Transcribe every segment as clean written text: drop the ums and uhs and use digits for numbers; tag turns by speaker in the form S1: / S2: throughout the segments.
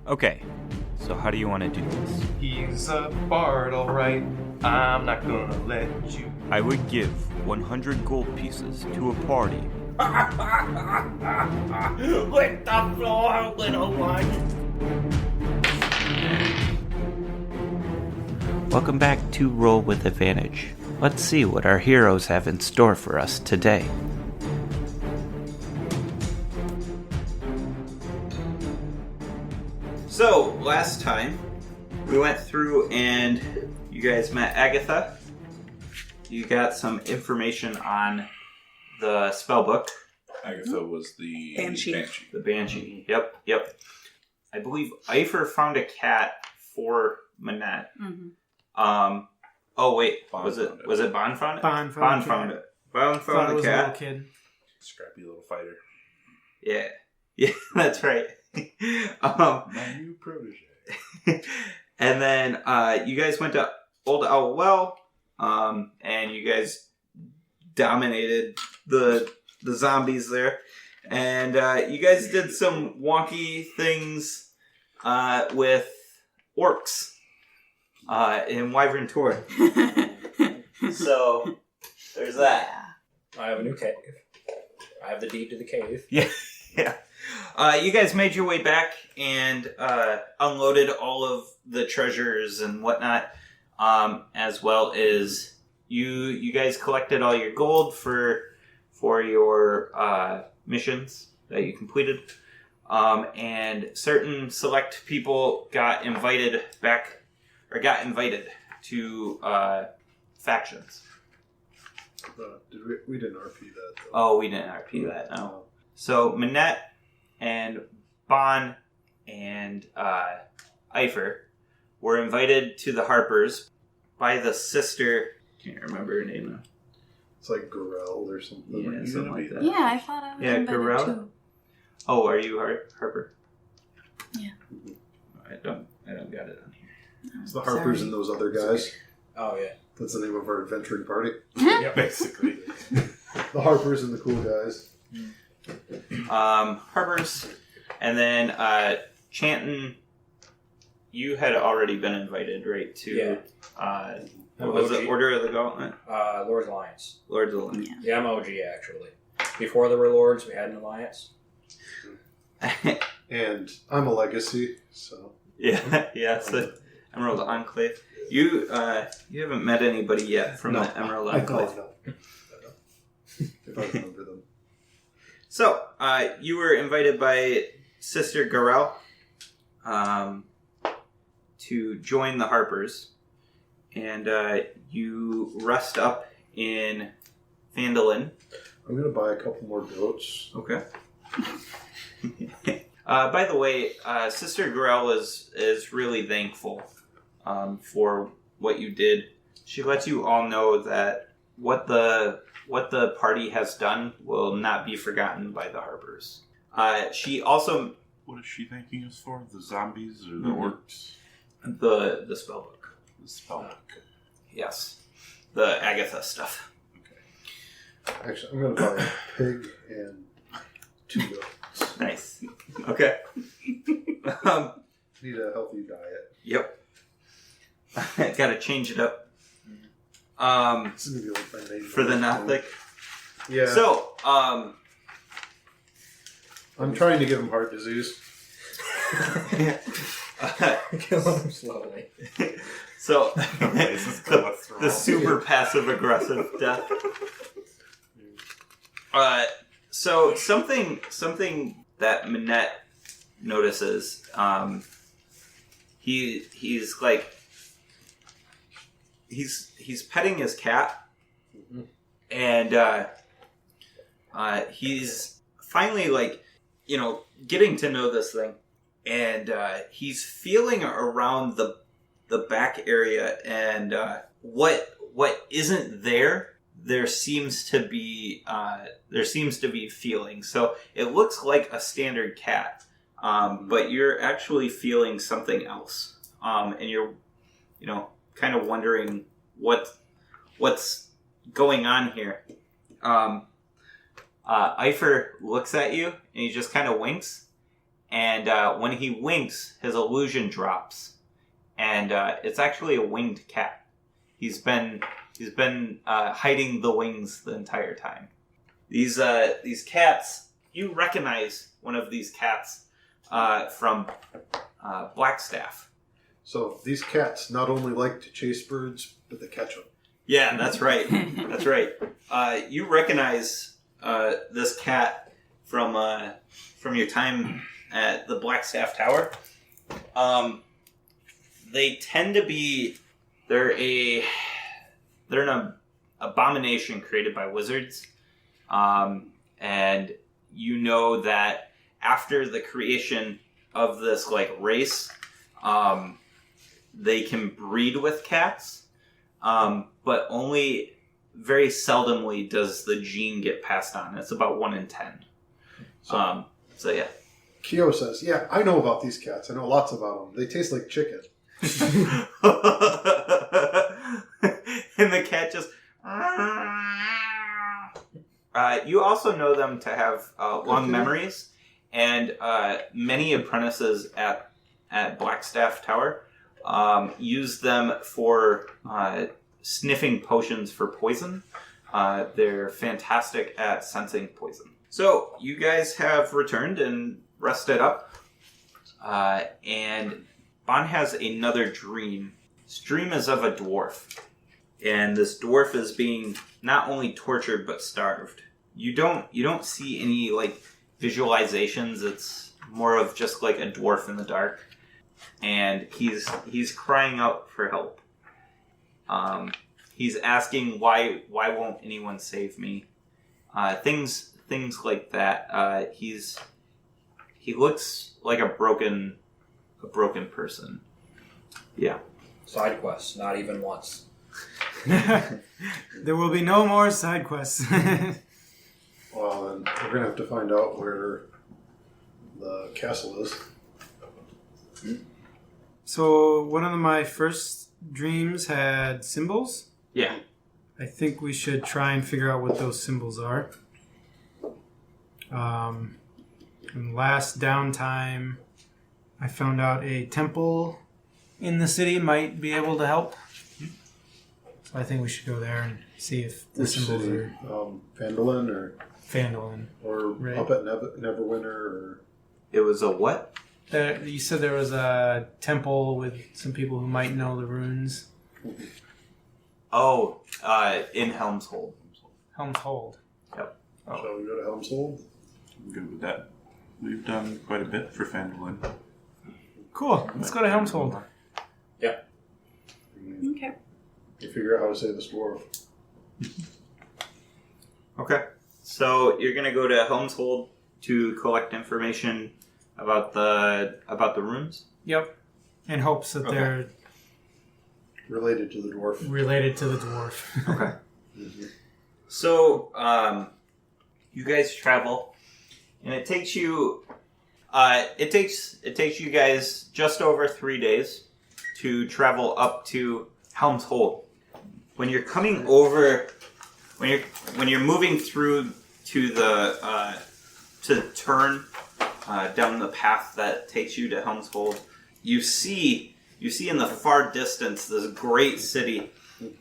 S1: Okay, so how do you want to do this?
S2: He's a bard, alright. I'm not gonna let you.
S1: I would give 100 gold pieces to a party.
S2: Lick the floor, little one.
S3: Welcome back to Roll with Advantage. Let's see what our heroes have in store for us today.
S4: So, last time, we went through and you guys met Agatha. You got some information on the spellbook.
S5: Agatha was the
S6: Banshee.
S4: The Banshee. Yep. I believe Eifer found a cat for Manette.
S6: Mm-hmm.
S4: Oh wait,
S5: Bond
S4: was it Bond found it?
S7: Bond
S4: found it. Bond
S7: Thought
S4: found
S7: it
S4: the
S7: was a little
S4: cat.
S7: kid.
S5: scrappy little fighter.
S4: Yeah, that's right.
S5: My new protege.
S4: And then you guys went to Old Owl Well, and you guys dominated the zombies there, and you guys did some wonky things with orcs in Wyvern Tour. So there's that.
S6: Yeah.
S8: I have a new cave. I have the deed to the cave.
S4: Yeah. You guys made your way back and unloaded all of the treasures and whatnot, as well as you guys collected all your gold for your missions that you completed, and certain select people got invited to factions.
S5: We didn't RP that, though.
S4: Oh, we didn't RP that, no. So Manette and Bon and Eifer were invited to the Harpers by the sister. Can't remember her name now.
S5: It's like Gorell or something.
S4: Yeah, something like that.
S6: Yeah, I thought I was invited
S4: Gorell?
S6: too.
S4: Oh, are you Harper?
S6: Yeah.
S4: I don't got it on here.
S5: It's the Harpers and those other guys.
S8: Oh, yeah.
S5: That's the name of our adventuring party.
S8: Yep.
S5: Basically. The Harpers and the cool guys.
S4: Harpers, and then Chanton. You had already been invited, right? To what was it? Order of the Gauntlet?
S8: Lord's Alliance.
S4: Lord's Alliance.
S8: Yeah, I'm OG, actually. Before there were Lords, we had an Alliance.
S5: And I'm a legacy, so.
S4: Yeah. So Emerald Enclave. You haven't met anybody yet from the Emerald Enclave.
S5: I know. If I remember them.
S4: So you were invited by Sister Garel to join the Harpers, and you rest up in Phandalin.
S5: I'm going to buy a couple more goats.
S4: Okay. By the way, Sister Garel is really thankful for what you did. She lets you all know that what the party has done will not be forgotten by the Harpers. She also...
S5: What is she thanking us for? The zombies or the orcs?
S4: The spellbook.
S5: The spellbook.
S4: Yes. The Agatha stuff.
S5: Okay. Actually, I'm going to buy a pig and 2 goats.
S4: Nice. Okay.
S5: Need a healthy diet.
S4: Yep. Gotta change it up.
S5: This is going to be like my name.
S4: For the Nothic.
S5: Yeah.
S4: So,
S5: I'm trying to give him heart disease.
S8: Kill him slowly.
S4: So, the super passive aggressive death. So something that Manette notices, he's petting his cat, and he's finally getting to know this thing, and he's feeling around the back area, and what isn't there seems to be feeling. So it looks like a standard cat, but you're actually feeling something else, and you're kind of wondering what's going on here. Eifer looks at you and he just kind of winks, And when he winks, his illusion drops, and it's actually a winged cat. He's been hiding the wings the entire time. These cats, you recognize one of these cats from Blackstaff.
S5: So these cats not only like to chase birds, but they catch them.
S4: Yeah, that's right. That's right. You recognize this cat from your time at the Blackstaff Tower. They tend to be they're an abomination created by wizards, and you know that after the creation of this like race, they can breed with cats. But only very seldomly does the gene get passed on. It's about 1 in 10. So yeah.
S5: Kyo says, "Yeah, I know about these cats. I know lots about them. They taste like chicken."
S4: And the cat just... you also know them to have long memories, and many apprentices at Blackstaff Tower use them for... sniffing potions for poison. They're fantastic at sensing poison. So, you guys have returned and rested up. And Bon has another dream. This dream is of a dwarf. And this dwarf is being not only tortured, but starved. You don't see any, like, visualizations. It's more of just, like, a dwarf in the dark. And he's crying out for help. He's asking why won't anyone save me? Things like that. He looks like a broken person. Yeah.
S8: Side quests, not even once.
S7: There will be no more side quests.
S5: Well, then we're gonna have to find out where the castle is.
S7: So one of my first dreams had symbols.
S4: Yeah.
S7: I think we should try and figure out what those symbols are. And last downtime, I found out a temple in the city might be able to help. So I think we should go there and see if the
S5: Which
S7: symbols
S5: city?
S7: are
S5: Phandalin
S7: Phandalin.
S5: or
S7: Right.
S5: up at Neverwinter or...
S4: It was a what?
S7: You said there was a temple with some people who might know the runes.
S4: Oh, in Helm's Hold.
S7: Helm's Hold.
S4: Yep.
S5: Shall we go to Helm's Hold?
S1: I'm good with that. We've done quite a bit for Phandalin.
S7: Cool. Let's go to Helm's Hold.
S6: Okay.
S5: You figure out how to say this dwarf.
S4: Okay. So you're gonna go to Helm's Hold to collect information about the runes?
S7: Yep. In hopes that
S4: Okay.
S7: they're
S5: Related to the dwarf.
S7: related to the dwarf.
S4: Okay. So, you guys travel, and it takes you, it takes you guys just over 3 days to travel up to Helm's Hold. When you're coming over, when you're moving through to the to turn down the path that takes you to Helm's Hold, you see in the far distance this great city.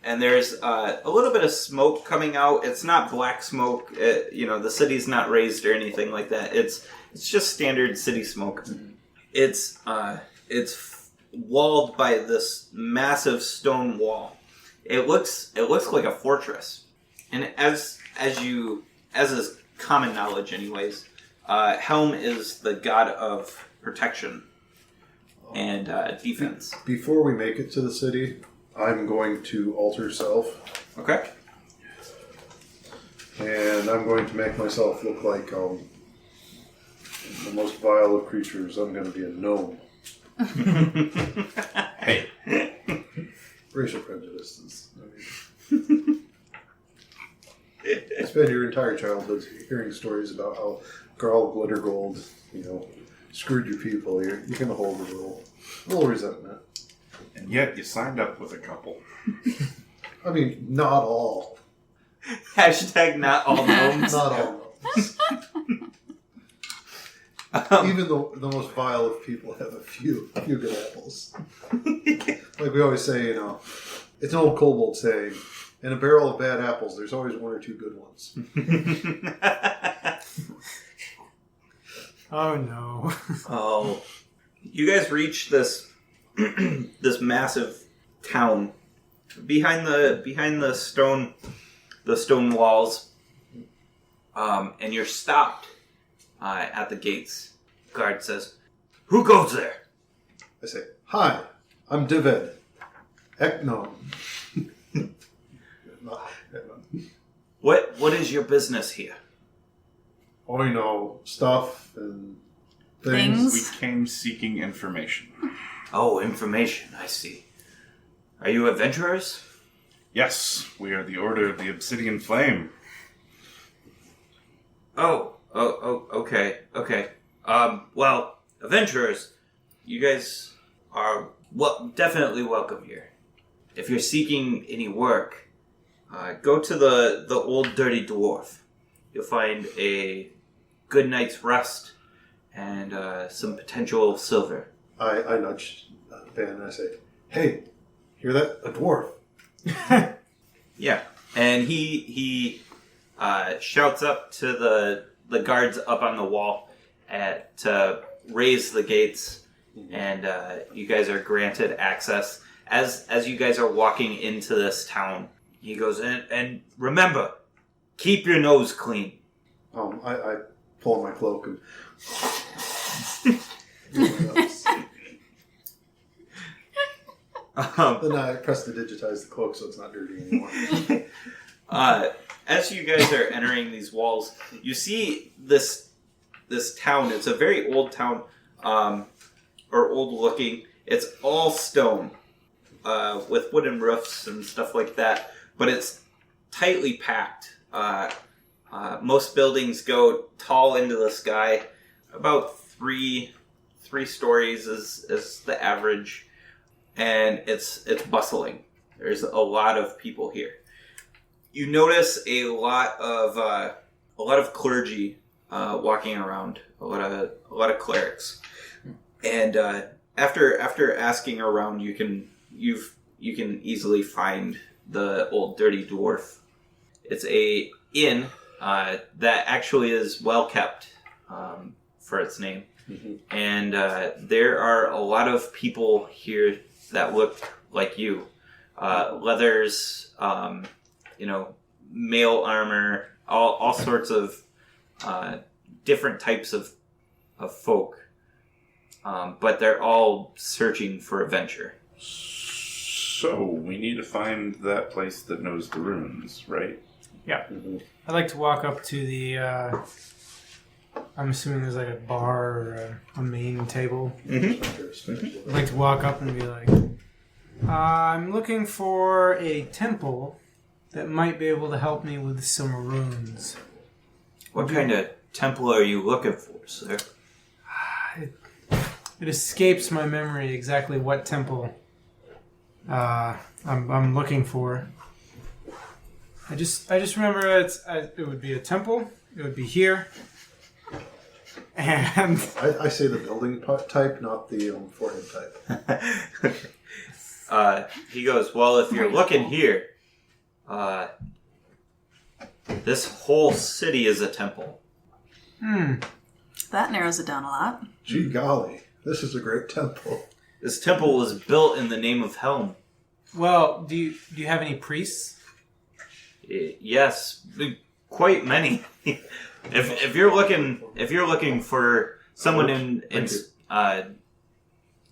S4: And there's a little bit of smoke coming out. It's not black smoke. The city's not raised or anything like that. It's just standard city smoke. It's walled by this massive stone wall. It looks like a fortress. And as is common knowledge, anyways, Helm is the god of protection and defense.
S5: Before we make it to the city, I'm going to alter self,
S4: Okay.
S5: and I'm going to make myself look like the most vile of creatures. I'm going to be a gnome.
S4: Hey.
S5: Racial prejudices. I spend your entire childhood hearing stories about how Garl Glittergold, screwed your people. You're going to hold a little resentment.
S1: And yet you signed up with a couple.
S5: I mean, not all.
S4: Hashtag not all gnomes.
S5: Not all gnomes. Even the most vile of people have a few good apples. Like we always say, it's an old kobold saying, in a barrel of bad apples, there's always one or two good ones.
S7: Oh no.
S4: Oh, you guys reach this this massive town behind the stone walls, and you're stopped at the gates. Guard says, "Who goes there?"
S5: I say, "Hi, I'm Dived. No.
S4: What is your business here?
S5: Oh, stuff and
S6: Things?
S9: We came seeking information.
S4: Oh, information. I see. Are you adventurers?
S9: Yes, we are the Order of the Obsidian Flame.
S4: Oh, okay. Well, adventurers, you guys are definitely welcome here. If you're seeking any work, go to the old dirty dwarf. You'll find a good night's rest and some potential silver.
S5: I nudge Ben and I say, "Hey, hear that? A dwarf."
S4: Yeah, and he shouts up to the guards up on the wall to raise the gates, and you guys are granted access. As you guys are walking into this town, he goes, and remember, keep your nose clean.
S5: I pull my cloak and... Then I press to digitize the cloak so it's not dirty anymore.
S4: As you guys are entering these walls, you see this town. It's a very old town, or old looking. It's all stone, with wooden roofs and stuff like that. But it's tightly packed. Most buildings go tall into the sky. About three stories is the average, and it's bustling. There's a lot of people here. You notice a lot of clergy walking around, a lot of clerics, and after asking around, you can easily find the old dirty dwarf. It's a inn that actually is well kept for its name, and there are a lot of people here that look like you. Leathers, mail armor, all sorts of different types of folk. But they're all searching for adventure.
S9: So, we need to find that place that knows the runes, right?
S7: Yeah. I'd like to walk up to the, I'm assuming there's like a bar or a main table. I'd like to walk up and be like, I'm looking for a temple that might be able to help me with some runes.
S4: What kind of temple are you looking for, sir?
S7: It escapes my memory exactly what temple I'm looking for. I just remember it would be a temple. It would be here, and
S5: I say the building type, not the forehead type.
S4: He goes, well, if you're looking here, this whole city is a temple.
S6: That narrows it down a lot.
S5: Gee golly, this is a great temple.
S4: This temple was built in the name of Helm.
S7: well, do you have any priests?
S4: Yes, quite many. if you're looking for someone in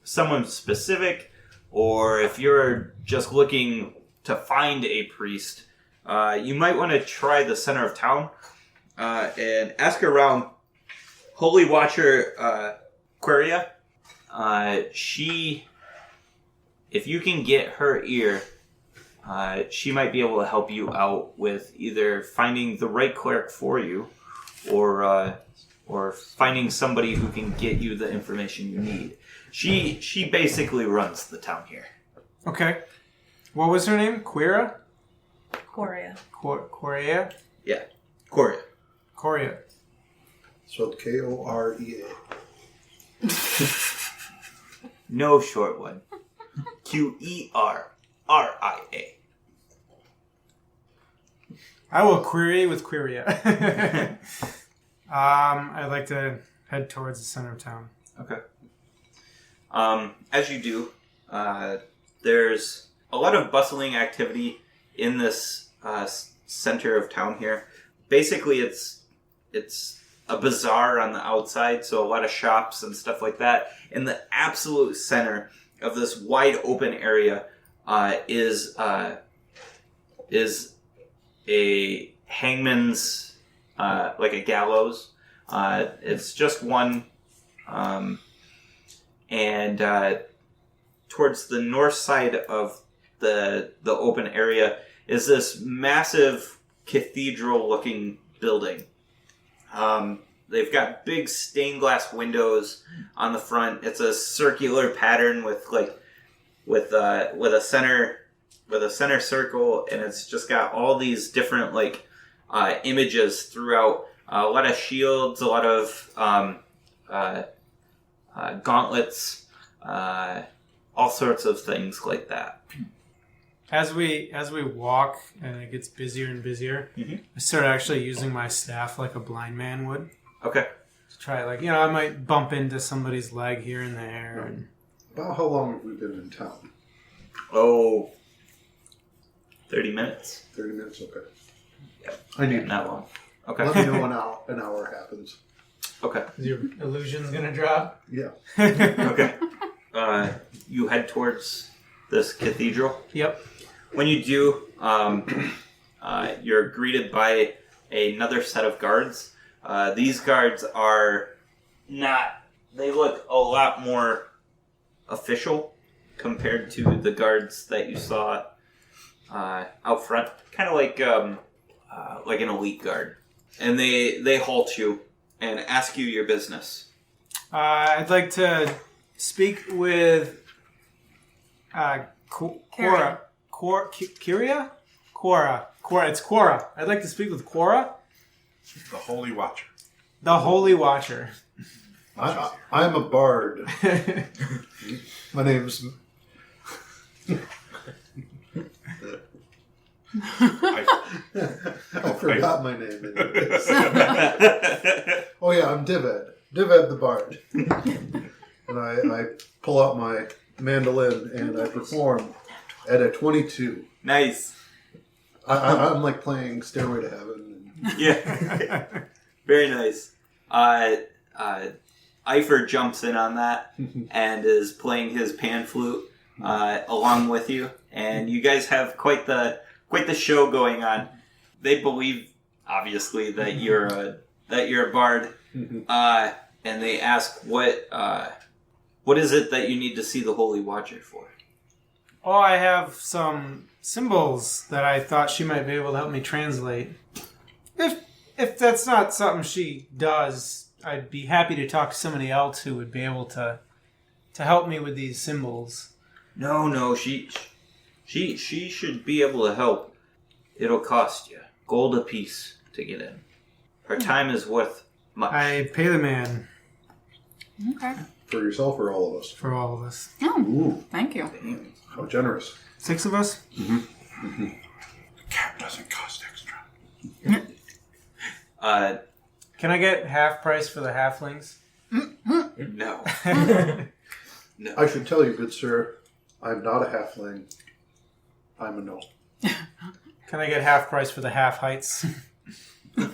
S4: someone specific, or if you're just looking to find a priest, you might want to try the center of town and ask around. Holy Watcher Queria, if you can get her ear, she might be able to help you out with either finding the right cleric for you, or finding somebody who can get you the information you need. She basically runs the town here.
S7: Okay. What was her name? Quira?
S6: Coria.
S7: Coria?
S4: Yeah, Queria.
S7: Coria.
S5: Spelled Korea.
S4: No short one. Queria.
S7: I will query with Queria. I'd like to head towards the center of town.
S4: Okay. As you do, there's a lot of bustling activity in this center of town here. Basically, it's a bazaar on the outside, so a lot of shops and stuff like that. In the absolute center of this wide open area is a hangman's, like a gallows. It's just one, and towards the north side of the open area is this massive cathedral-looking building. They've got big stained glass windows on the front. It's a circular pattern with a center circle, and it's just got all these different images throughout. A lot of shields, a lot of gauntlets, all sorts of things like that.
S7: As we walk and it gets busier and busier, I start actually using my staff like a blind man would.
S4: Okay.
S7: To try, I might bump into somebody's leg here and there.
S5: Right.
S7: And
S5: About how long have we been in town?
S4: 30 minutes.
S5: 30 minutes, okay.
S4: Yep.
S5: I need
S4: Not long. Okay.
S5: Let me know when an hour happens.
S4: Okay.
S7: is your illusion's gonna drop?
S5: Yeah.
S4: Okay. You head towards this cathedral.
S7: Yep.
S4: When you do, you're greeted by another set of guards. These guards are not... They look a lot more official compared to the guards that you saw out front. Kind of like an elite guard. And they halt you and ask you your business.
S7: I'd like to speak with Quora. Kyria? Quora. It's Quora. I'd like to speak with Quora,
S9: The Holy Watcher.
S7: the Holy Watcher.
S5: I'm a bard. My name's... I forgot my name. Oh yeah, I'm Dived. Dived the bard. And I pull out my mandolin and I perform at a 22.
S4: Nice.
S5: I'm like playing Stairway to Heaven.
S4: Yeah. Very nice. Eifer jumps in on that and is playing his pan flute along with you, and you guys have quite the show going on. They believe, obviously, that you're a bard, and they ask what is it that you need to see the Holy Watcher for?
S7: Oh, I have some symbols that I thought she might be able to help me translate. If that's not something she does, I'd be happy to talk to somebody else who would be able to help me with these symbols.
S4: No, she should be able to help. It'll cost you gold apiece to get in. Her time is worth much.
S7: I pay the man
S6: Okay.
S5: For yourself or all of us?
S7: for all of us.
S6: Oh,
S5: Ooh,
S6: thank you.
S5: how generous.
S7: 6 of us?
S9: The cap doesn't cost extra.
S7: Can I get half price for the halflings?
S4: No. No.
S5: I should tell you, good sir, I'm not a halfling. I'm a gnome.
S7: Can I get half price for the half heights?
S5: Just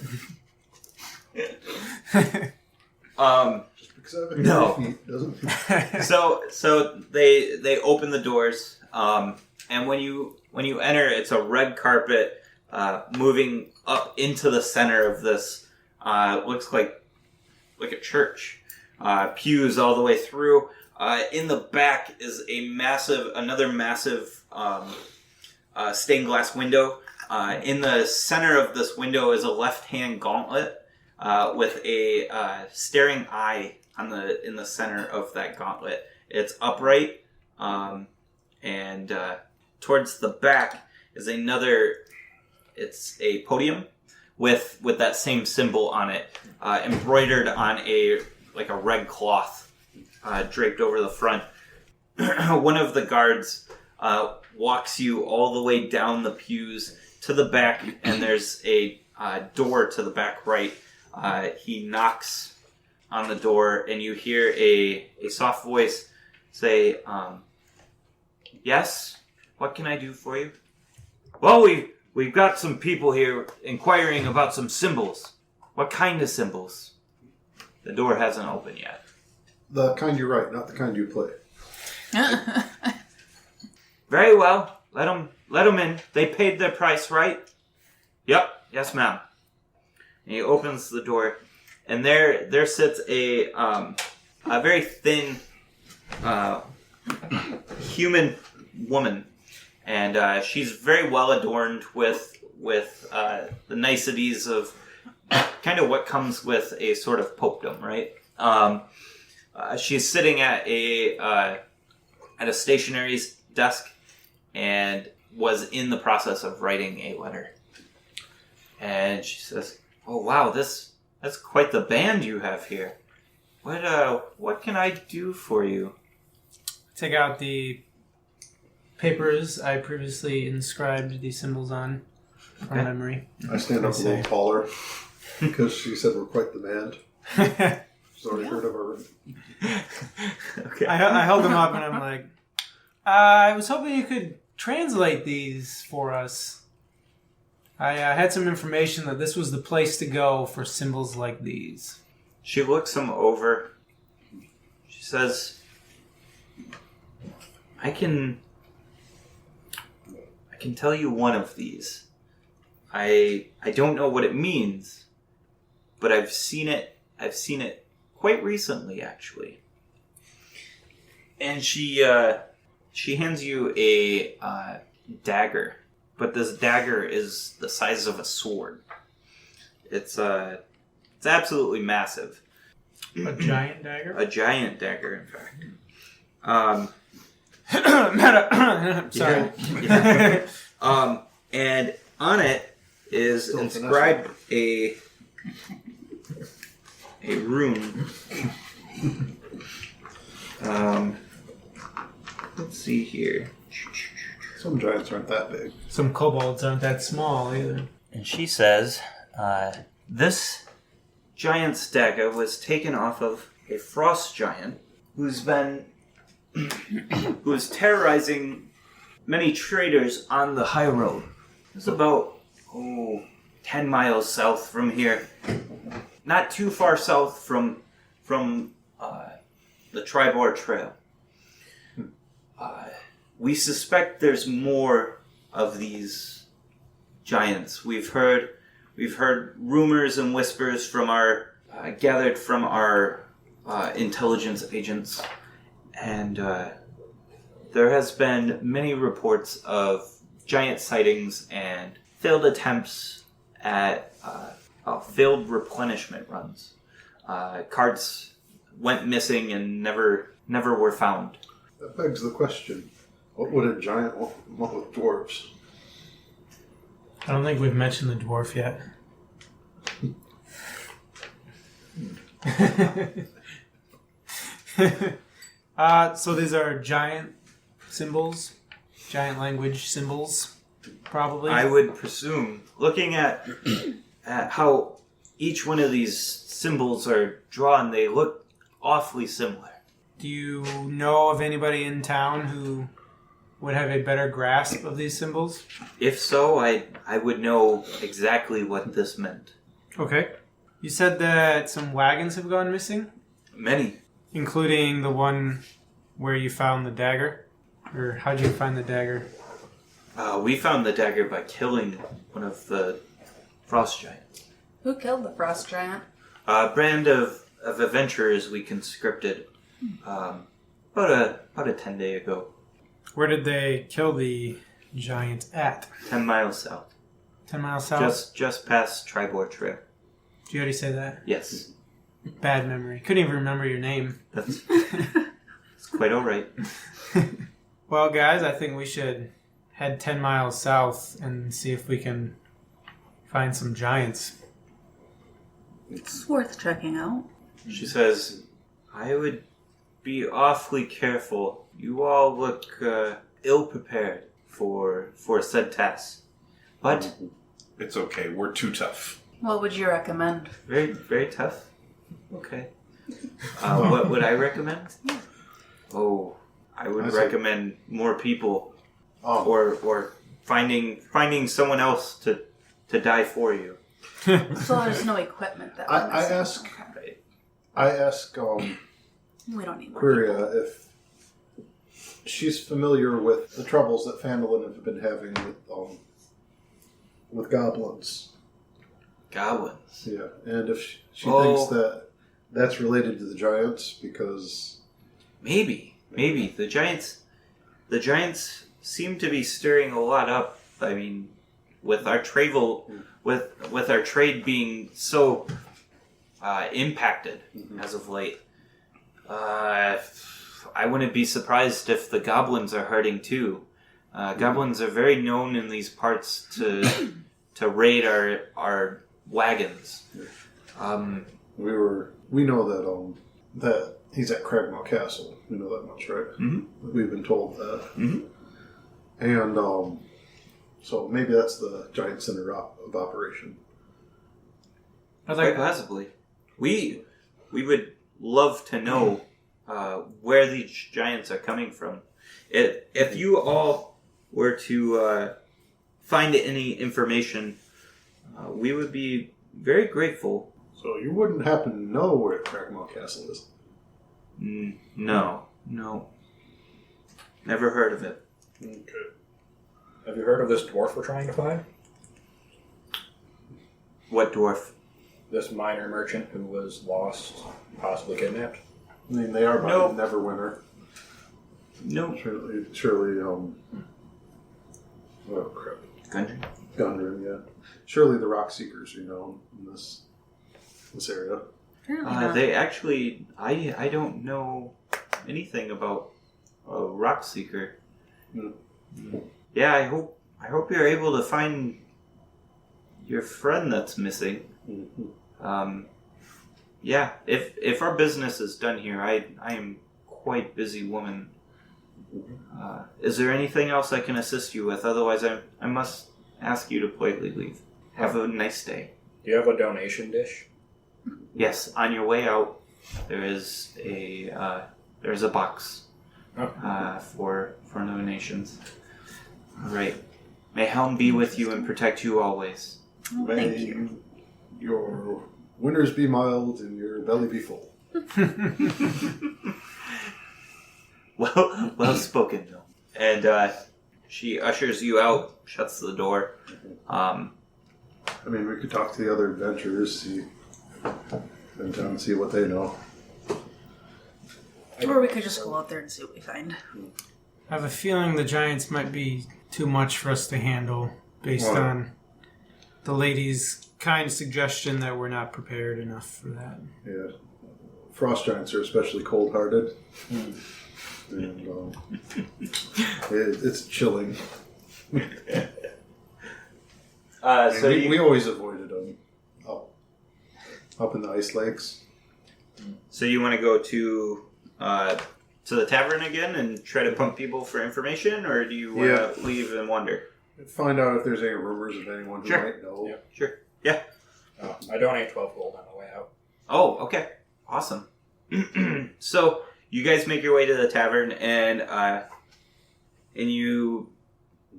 S5: because I have
S4: No.
S5: feet doesn't
S4: So they open the doors, and when you enter, it's a red carpet moving up into the center of this. Looks like a church. Pews all the way through. In the back is another massive stained glass window. In the center of this window is a left-hand gauntlet with a staring eye in the center of that gauntlet. It's upright, and towards the back is it's a podium with that same symbol on it, embroidered on a red cloth, draped over the front. One of the guards walks you all the way down the pews to the back, and there's a door to the back right. He knocks on the door, and you hear a soft voice say, "Yes? What can I do for you?" "Well, we've got some people here inquiring about some symbols." "What kind of symbols?" The door hasn't opened yet.
S5: The kind you write, not the kind you play.
S4: "Very well. Let them in. They paid their price, right?" "Yep. Yes, ma'am." And he opens the door, and there sits a very thin human woman, and she's very well adorned with the niceties of kind of what comes with a sort of popedom, right? She's sitting at a stationery desk and was in the process of writing a letter. And she says, "Oh wow, that's quite the band you have here. What can I do for you?"
S7: Take out the papers I previously inscribed these symbols on from memory.
S5: I stand up a little taller because she said we're quite the band. She's already heard of her.
S4: Okay.
S7: I held them up and I'm like, I was hoping you could translate these for us. I had some information that this was the place to go for symbols like these.
S4: She looks him over. She says, I can tell you one of these. I don't know what it means, but I've seen it quite recently, actually." And she hands you a dagger, but this dagger is the size of a sword. It's absolutely massive.
S7: A giant dagger?
S4: A giant dagger, in fact.
S7: Sorry.
S4: Yeah. And on it is
S5: Still
S4: inscribed a rune. Let's see here.
S5: Some giants aren't that big.
S7: Some kobolds aren't that small either.
S4: And she says, this giant's dagger was taken off of a frost giant who is terrorizing many traders on the high road. It's about 10 miles south from here. Not too far south from the Tribor Trail. We suspect there's more of these giants. We've heard rumors and whispers from gathered from our intelligence agents, and there has been many reports of giant sightings and failed attempts at failed replenishment runs. Carts went missing and never were found.
S5: That begs the question, what would a giant want with dwarves?
S7: I don't think we've mentioned the dwarf yet. So these are giant symbols, giant language symbols, probably.
S4: I would presume, looking at how each one of these symbols are drawn, they look awfully similar.
S7: Do you know of anybody in town who would have a better grasp of these symbols?
S4: If so, I would know exactly what this meant.
S7: Okay. You said that some wagons have gone missing?
S4: Many.
S7: Including the one where you found the dagger? Or how'd you find the dagger?
S4: We found the dagger by killing one of the frost giants.
S6: Who killed the frost giant?
S4: A brand of adventurers we conscripted about a 10-day ago.
S7: Where did they kill the giant at?
S4: 10 miles south.
S7: 10 miles south?
S4: Just past Tribor Trail.
S7: Did you already say that?
S4: Yes.
S7: Bad memory. Couldn't even remember your name.
S4: It's quite alright.
S7: Well, guys, I think we should head 10 miles south and see if we can find some giants.
S6: It's worth checking out.
S4: She says, I would be awfully careful. You all look ill-prepared for said task. But
S9: It's okay. We're too tough.
S6: What would you recommend?
S4: very, very tough. Okay. What would I recommend? Oh, I would
S5: I see.
S4: recommend more people,
S5: Oh,
S4: or finding someone else to die for you.
S6: So there's no equipment that
S5: I
S6: we're missing.
S5: ask-
S6: Okay.
S4: Right.
S5: I ask
S6: We don't need more
S5: Quiria
S6: people.
S5: if she's familiar with the troubles that Fandolin have been having with goblins.
S4: Goblins.
S5: Yeah, and if she
S4: Oh.
S5: thinks that that's related to the giants because
S4: Maybe the giants seem to be stirring a lot up. I mean, with our travel, with our trade being so impacted as of late, I wouldn't be surprised if the goblins are hurting too. Goblins are very known in these parts to raid our wagons.
S5: we know that he's at Cragmaw Castle. We know that much, right?
S4: Mhm.
S5: We've been told that,
S4: Mhm.
S5: and so maybe that's the giant center of operation.
S7: I'd
S4: Quite
S7: like
S4: possibly. We would love to know where these giants are coming from. If you all were to find any information, we would be very grateful.
S5: So you wouldn't happen to know where Cragmaw Castle is?
S4: No. Never heard of it.
S5: Okay.
S8: Have you heard of this dwarf we're trying to find?
S4: What dwarf?
S8: This minor merchant who was lost, possibly kidnapped?
S5: I mean, they are by
S4: No.
S5: Neverwinter.
S4: No.
S5: Surely, oh crap.
S4: Country?
S5: Gundren, yeah. Surely the Rock Seekers are known in this area.
S6: Apparently not.
S4: They actually, I don't know anything about a rock seeker.
S5: Mm.
S4: Yeah, I hope you're able to find your friend that's missing.
S5: Mhm.
S4: Yeah, if our business is done here, I am quite busy woman. Is there anything else I can assist you with? Otherwise, I must ask you to politely leave. Have a nice day.
S8: Do you have a donation dish?
S4: Yes, on your way out, there's a box for donations. All right. May Helm be with you and protect you always.
S6: Oh, thank you.
S5: Your winters be mild and your belly be full.
S4: Well spoken, though. And she ushers you out, shuts the door.
S5: I mean, we could talk to the other adventurers, see what they know.
S6: Or we could just go out there and see what we find.
S7: I have a feeling the giants might be too much for us to handle based
S5: Well-
S7: on the lady's kind suggestion that we're not prepared enough for that.
S5: Yeah. Frost giants are especially cold-hearted. And it's chilling.
S4: So
S5: we always avoided them up in the ice lakes.
S4: So you want to go to the tavern again and try to pump people for information, or do you want to leave and wonder?
S5: Find out if there's any rumors of anyone who
S4: Sure.
S5: might know.
S8: Yeah.
S4: Sure. Yeah.
S8: I donate 12 gold on the way out.
S4: Oh, okay. Awesome. So you guys make your way to the tavern and you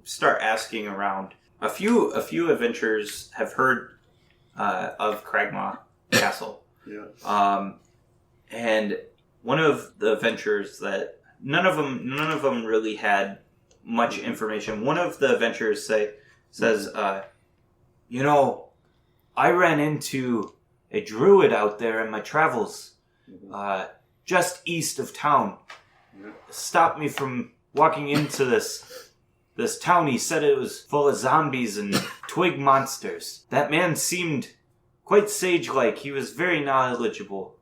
S4: start asking around. A few adventurers have heard of Cragmaw Castle.
S5: Yeah.
S4: And one of the adventurers that none of them really had much information. One of the adventurers says, I ran into a druid out there in my travels, just east of town. Stopped me from walking into this town. He said it was full of zombies and twig monsters. That man seemed quite sage-like. He was very knowledgeable.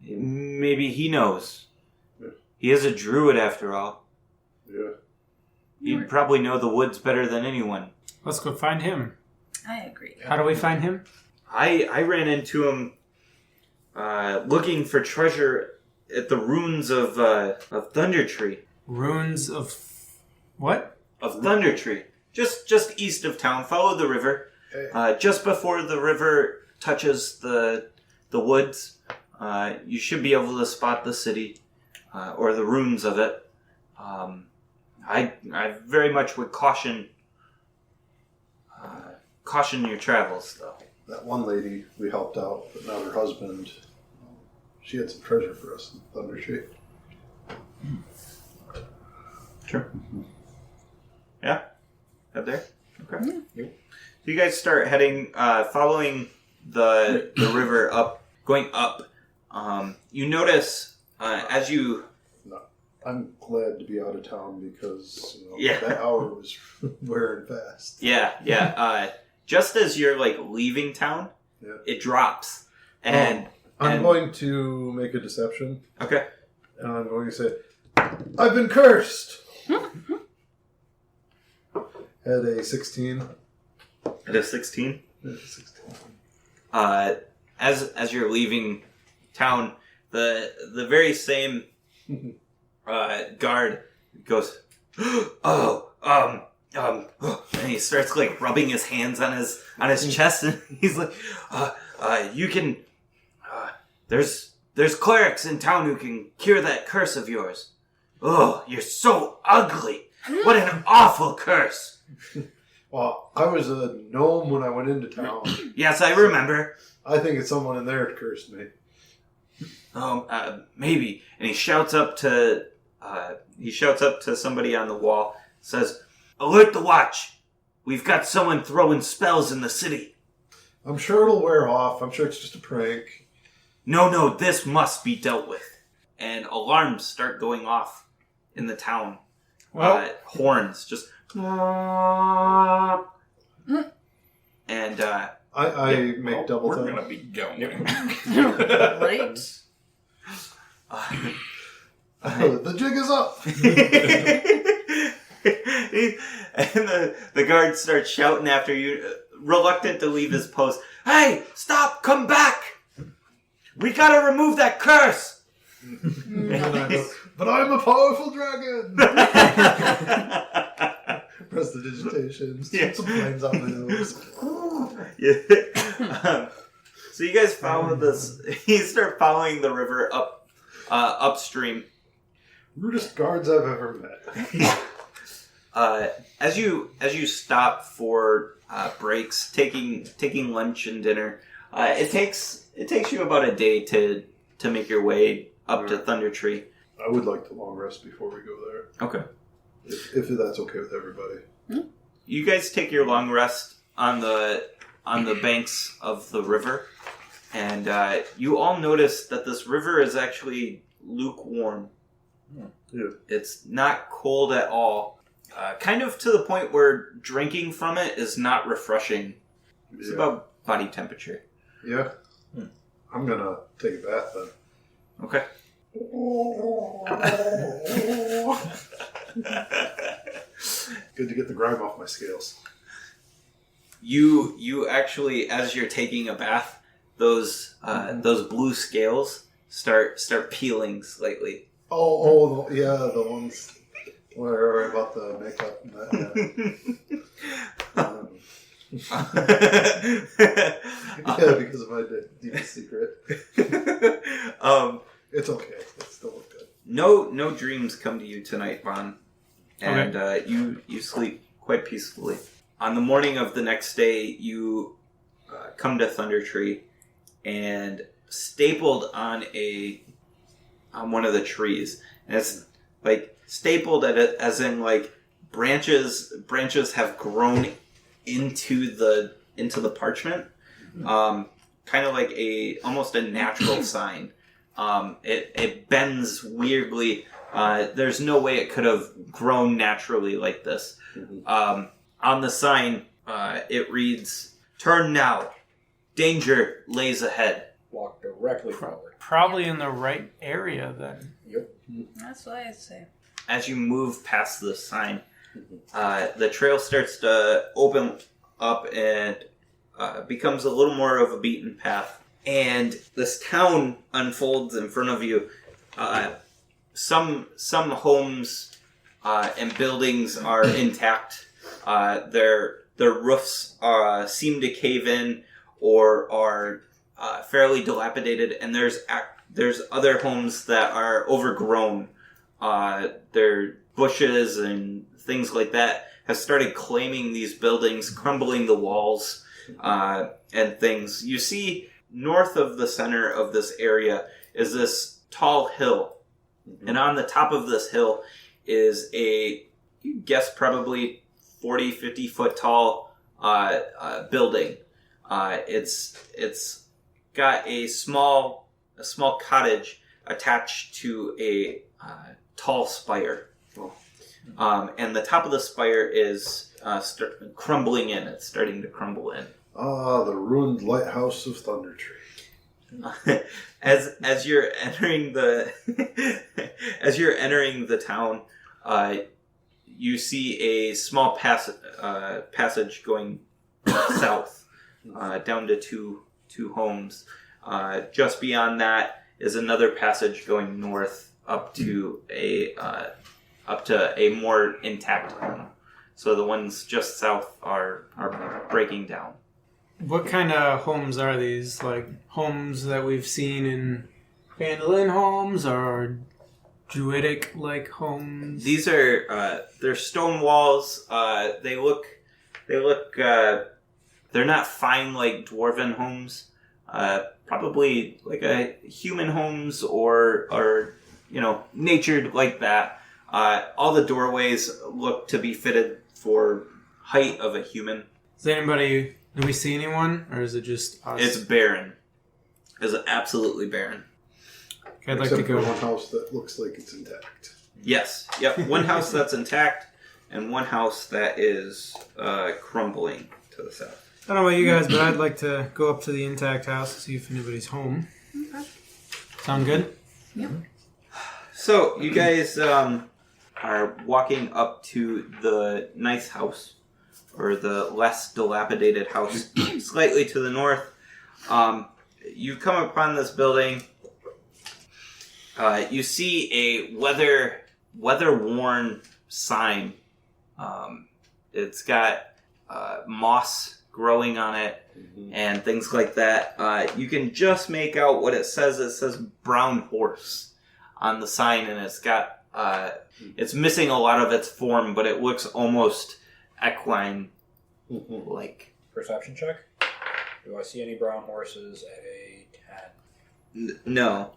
S4: Maybe he knows.
S5: Yeah.
S4: He is a druid after all.
S5: Yeah.
S4: He'd probably know the woods better than anyone.
S7: Let's go find him.
S6: I agree.
S7: How do we find him?
S4: I ran into him looking for treasure at the ruins of Thunder Tree.
S7: Ruins of what?
S4: Of Thunder Tree. Just east of town. Follow the river. Just before the river touches the woods, you should be able to spot the city or the ruins of it. I very much would caution your travels, though.
S5: That one lady we helped out, but not her husband. She had some treasure for us in Thunder Tree.
S4: Sure. Yeah? Up there? Okay. So you guys start heading, following the river up, going up. You notice, as you...
S5: I'm glad to be out of town because
S4: Yeah.
S5: that hour was wearing fast.
S4: Yeah. Just as you're, leaving town, it drops. And...
S5: I'm going to make a deception.
S4: Okay.
S5: And I'm going to say, I've been cursed! At a 16.
S4: At a 16?
S5: At a 16.
S4: As you're leaving town, the very same guard goes, and he starts rubbing his hands on his chest, and he's like, you can, there's clerics in town who can cure that curse of yours. Oh, you're so ugly. What an awful curse.
S5: Well, I was a gnome when I went into town.
S4: Yes, I remember.
S5: I think it's someone in there that cursed me.
S4: Maybe. And he shouts up to somebody on the wall, says, "Alert the watch. We've got someone throwing spells in the city."
S5: I'm sure it'll wear off. I'm sure it's just a prank.
S4: No, this must be dealt with. And alarms start going off in the town.
S7: Well,
S4: horns just... And
S5: I make double
S9: We're
S5: time.
S9: gonna be going.
S6: Right?
S5: The jig is up.
S4: And the guard starts shouting after you, reluctant to leave his post. "Hey, stop! Come back! We gotta remove that curse!"
S5: And I go, but I'm a powerful dragon. Press the digitation.
S4: Yeah.
S5: Some flames out my nose.
S4: Yeah. So you guys follow this. You start following the river upstream.
S5: Rudest guards I've ever met.
S4: As you stop for breaks, taking lunch and dinner, it takes you about a day to make your way up to Thunder Tree.
S5: I would like to long rest before we go there.
S4: Okay.
S5: If that's okay with everybody.
S4: You guys take your long rest on the banks of the river, and you all notice that this river is actually lukewarm.
S5: Yeah.
S4: It's not cold at all. Kind of to the point where drinking from it is not refreshing. It's about body temperature.
S5: Yeah. I'm gonna take a bath then.
S4: Okay.
S5: Good to get the grime off my scales.
S4: You actually, as you're taking a bath, those blue scales start peeling slightly.
S5: The ones where about the makeup and that. Yeah, because of my deepest secret. It's okay. It still looks good.
S4: No dreams come to you tonight, Vaughn, and you sleep quite peacefully. On the morning of the next day, you come to Thunder Tree, and stapled on one of the trees, and it's stapled at it, as in branches have grown into the parchment, kind of like almost a natural sign. It bends weirdly. There's no way it could have grown naturally like this. On the sign, it reads, "Turn now. Danger lays ahead."
S8: Walk directly forward.
S7: probably in the right area then.
S8: Yep.
S6: That's what I say.
S4: As you move past the sign, the trail starts to open up, and becomes a little more of a beaten path. And this town unfolds in front of you. Some homes and buildings are intact. Their roofs seem to cave in or are fairly dilapidated, and there's other homes that are overgrown. Their bushes and things like that have started claiming these buildings, crumbling the walls and things. You see, north of the center of this area is this tall hill. And on the top of this hill is you guess probably 40, 50 foot tall building. It's got a small cottage attached to a tall spire. And the top of the spire is crumbling in. It's starting to crumble in.
S5: Ah, the ruined lighthouse of Thundertree.
S4: As you're entering the town, you see a small passage going south down to two homes. Just beyond that is another passage going north up to a more intact home. So the ones just south are breaking down.
S7: What kind of homes are these? Like homes that we've seen in Vandalin homes, or Druidic-like homes?
S4: These are they're stone walls. They look they're not fine like dwarven homes. Probably like a human homes or natured like that. All the doorways look to be fitted for height of a human.
S7: Do we see anyone, or is it just us?
S4: It's barren. It's absolutely barren.
S7: Okay, I'd like
S5: Except
S7: to go.
S5: for one house that looks like it's intact.
S4: Yes. Yep. One house that's intact, and one house that is crumbling to the south.
S7: I don't know about you guys, but I'd like to go up to the intact house to see if anybody's home.
S6: Okay.
S7: Sound good?
S6: Yep.
S4: So you guys are walking up to the nice house, or the less dilapidated house, slightly to the north. You come upon this building. You see a weather-worn sign. It's got moss growing on it and things like that. You can just make out what it says. It says Brown Horse on the sign, and it's got it's missing a lot of its form, but it looks almost equine like.
S8: Perception check. Do I see any brown horses at a 10?
S4: No.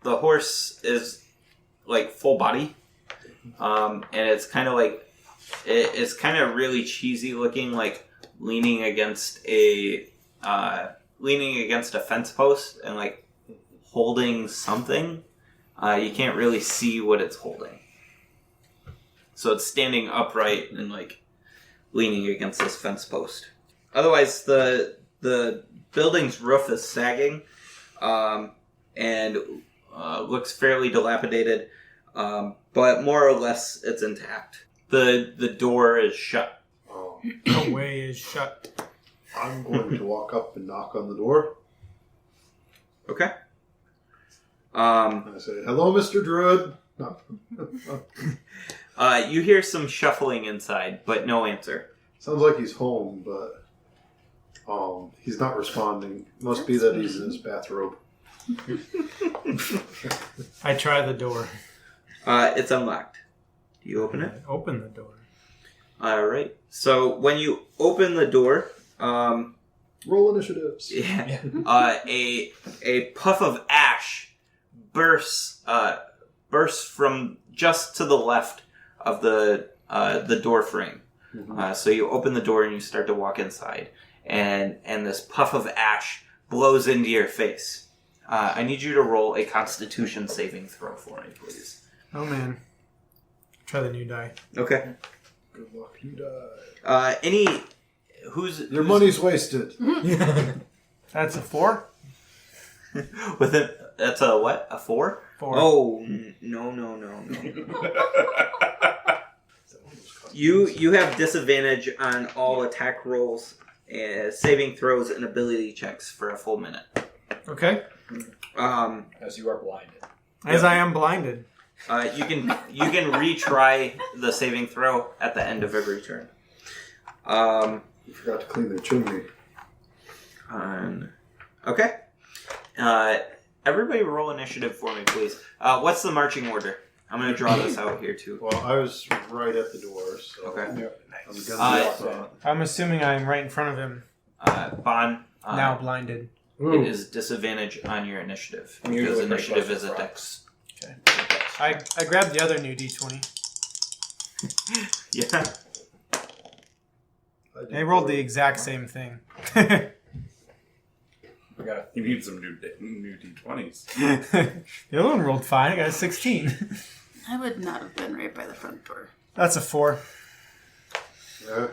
S4: The horse is like full body. And it's kind of like it's kind of really cheesy looking, like leaning against a fence post and like holding something. You can't really see what it's holding. So it's standing upright and like leaning against this fence post. Otherwise, the building's roof is sagging, and looks fairly dilapidated, but more or less it's intact. The door is shut.
S7: The way is shut.
S5: I'm going to walk up and knock on the door.
S4: Okay.
S5: And I say, "Hello, Mr. Druid." No.
S4: You hear some shuffling inside, but no answer.
S5: Sounds like he's home, but he's not responding. Must be that he's in his bathrobe.
S7: I try the door.
S4: It's unlocked. Do you open it?
S7: I open the door.
S4: All right. So when you open the door,
S5: Roll initiatives.
S4: yeah. A puff of ash bursts from just to the left of the door frame.
S5: Mm-hmm.
S4: So you open the door and you start to walk inside, and this puff of ash blows into your face. I need you to roll a Constitution saving throw for me, please.
S7: Oh man. Try the new die.
S4: Okay.
S5: Good luck, you die. Your money's wasted.
S7: That's a 4?
S4: With it, that's a what? A 4?
S7: 4.
S4: Oh no. You have disadvantage on all attack rolls saving throws and ability checks for a full minute.
S7: Okay.
S8: As you are blinded.
S7: As I am blinded.
S4: You can retry the saving throw at the end of every turn.
S5: You forgot to clean the chimney.
S4: Okay. Everybody roll initiative for me, please. What's the marching order? I'm going to draw this out here, too.
S5: Well, I was right at the door, so
S4: Okay.
S5: I'm gonna be up front.
S7: I'm assuming I'm right in front of him.
S4: Bon,
S7: Now blinded.
S4: it is disadvantage on your initiative.
S8: I'm
S4: Because
S8: usually pretty
S4: initiative
S8: close
S4: is
S8: to
S4: a
S8: the
S4: dex.
S7: Okay. I grabbed the other new D20.
S4: Yeah.
S7: They rolled the exact same thing.
S8: We got
S9: You need some new D20s.
S7: The other one rolled fine. I got a 16.
S6: I would not have been right by the front door.
S7: That's a 4.
S5: Yeah.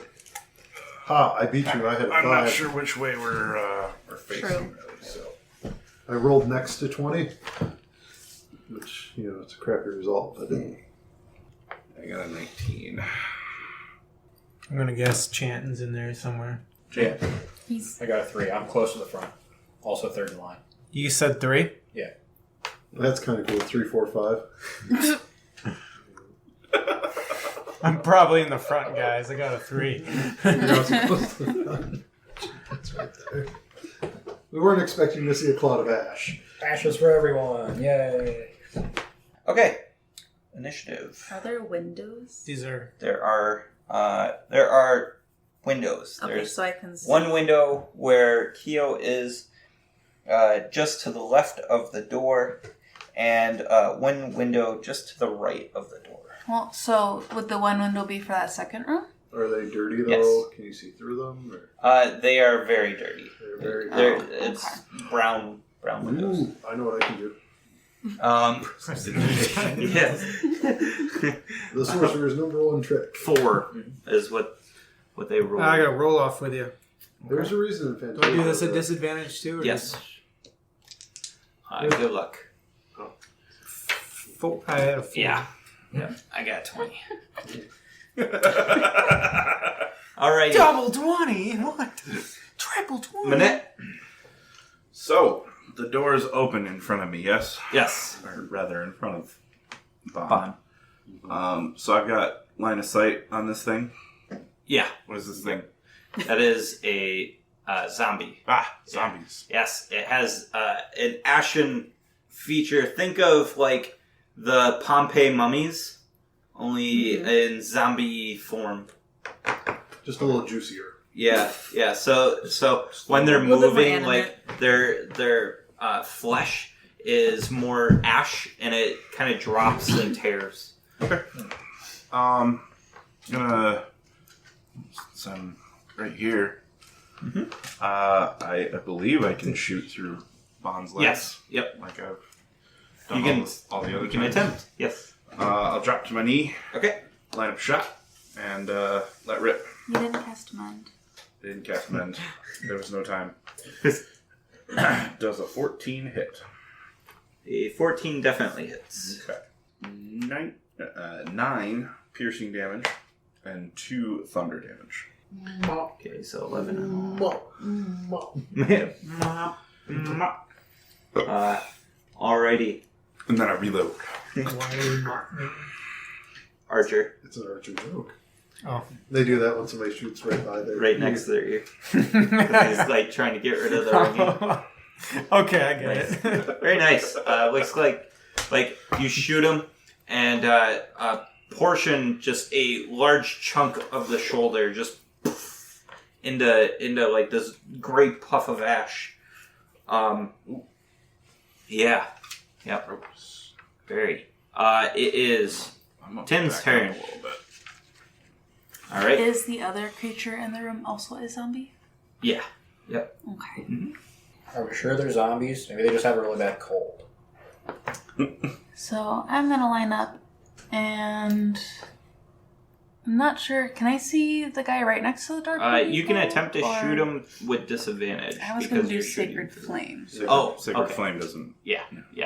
S5: Ha! I beat you. I had a 5.
S9: I'm not sure which way we're facing,
S6: True.
S9: really. So
S5: I rolled next to 20, which, it's a crappy result, but
S9: I got a 19.
S7: I'm going to guess Chanton's in there somewhere.
S8: Yeah.
S6: He's
S8: I got a 3. I'm close to the front. Also third in line.
S7: You said 3?
S8: Yeah.
S5: that's kind of cool. 3, 4, 5.
S7: I'm probably in the front, guys. I got a 3.
S5: You're not supposed to. That's right there. We weren't expecting to see a cloud of ash.
S8: Ashes for everyone. Yay.
S4: Okay. Initiative.
S6: Are there windows?
S7: These are...
S4: There are windows.
S6: Okay,
S4: There's
S6: so I can see.
S4: one window where Keo is just to the left of the door, and one window just to the right of the door.
S6: Well, so would the one window be for that second room?
S5: Are they dirty, though?
S4: Yes.
S5: Can you see through them? Or?
S4: They are very dirty.
S5: They're very
S4: It's brown windows.
S5: Ooh, I know what I can do.
S4: Yes.
S5: The sorcerer's #1 trick.
S4: 4 is what they roll.
S7: I got to roll off with you.
S5: There's a reason in
S7: Do
S5: Fantasy.
S7: I do this at disadvantage too? Or
S4: Yes. Good luck.
S7: I had a 4.
S4: Yeah. I got 20. Alright.
S7: Double 20? What? Triple 20?
S4: Minute?
S9: So, the door is open in front of me, yes?
S4: Yes.
S9: Or rather, in front of Bon. So I've got line of sight on this thing.
S4: Yeah.
S9: What is this thing?
S4: That is a zombie.
S9: Zombies.
S4: Yes. It has an ashen feature. Think of like the Pompeii mummies, only in zombie form.
S5: Just a little juicier.
S4: Yeah. So when they're
S6: little bit more
S4: moving,
S6: animate.
S4: like their flesh is more ash, and it kind of drops and tears.
S9: Okay. Since I'm right here, I believe I can shoot through Bon's legs.
S4: Yes. Yep.
S9: Like I've done
S4: You can.
S9: all the other
S4: You can
S9: times.
S4: attempt. Yes.
S9: I'll drop to my knee,
S4: Okay.
S9: line up shot, and let rip.
S6: You didn't cast mind.
S9: Didn't cast mend. There was no time. Does a 14 hit?
S4: A 14 definitely hits.
S9: Okay. 9 piercing damage and 2 thunder damage.
S4: Okay, so 11. Alrighty.
S9: And then I reload.
S4: Archer,
S5: It's an archer joke.
S7: Oh.
S5: They do that when somebody shoots right by their
S4: right next to their ear. He's like trying to get rid of the ringing.
S7: Okay, I get it.
S4: Very nice. Looks like you shoot him, and a portion, just a large chunk of the shoulder, just into like this great puff of ash. Yeah. Yep. Very. It is
S9: I'm gonna
S4: Tim's
S9: back
S4: turn.
S9: up a little bit.
S4: All right.
S6: Is the other creature in the room also a zombie?
S4: Yeah. Yep.
S6: Okay.
S8: Are we sure they're zombies? Maybe they just have a really bad cold.
S6: So I'm gonna line up, and I'm not sure. Can I see the guy right next to the door?
S4: You can attempt to
S6: Or-
S4: shoot him with disadvantage.
S6: I was gonna
S4: because
S6: do
S4: you're shooting
S6: Sacred
S4: through-
S6: Flame.
S9: Sacred
S4: okay.
S9: Flame doesn't.
S4: Yeah.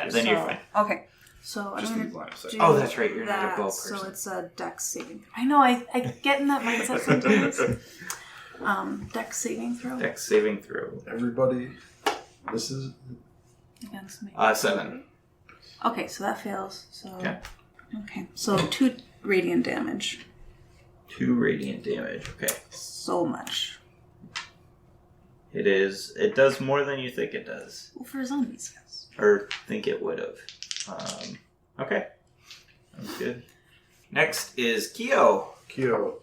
S4: Then you're fine.
S6: Okay. So
S9: Just
S6: I'm
S9: leave
S6: gonna
S9: line of sight.
S6: do
S4: Oh, that's right, you're not a
S6: that,
S4: bow
S6: so
S4: person.
S6: it's a dex saving. I know. I get in that mindset sometimes. Dex saving throw
S4: Dex saving throw.
S5: Everybody misses.
S6: against me.
S4: 7.
S6: Okay, so that fails. So
S4: Okay.
S6: so 2 radiant damage.
S4: 2 radiant damage. Okay.
S6: So much.
S4: It does more than you think it does.
S6: Well, for zombies, yes.
S4: Or think it would have. Okay. Sounds good. Next is Kyo.
S5: Kyo.